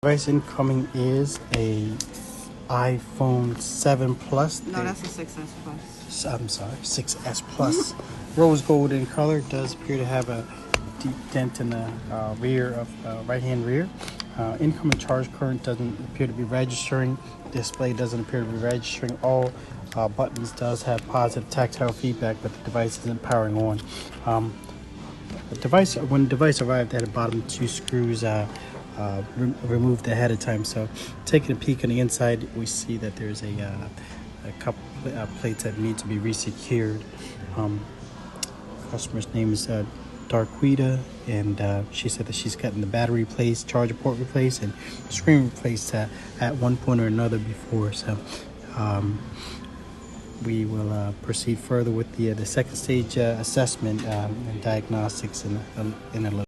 Device incoming is a iPhone 7 Plus. No, that's a 6S Plus. I'm sorry, 6S Plus. Rose gold in color. Does appear to have a deep dent in the rear of right-hand rear. Incoming charge current doesn't appear to be registering. Display doesn't appear to be registering. All buttons does have positive tactile feedback, but the device isn't powering on. When the device arrived, at the bottom two screws removed ahead of time. So taking a peek on the inside, we see that there's a couple plates that need to be resecured. Customer's name is Darquita, and she said that she's gotten the battery replaced, charger port replaced, and screen replaced at one point or another before. So we will proceed further with the second stage assessment and diagnostics in a little.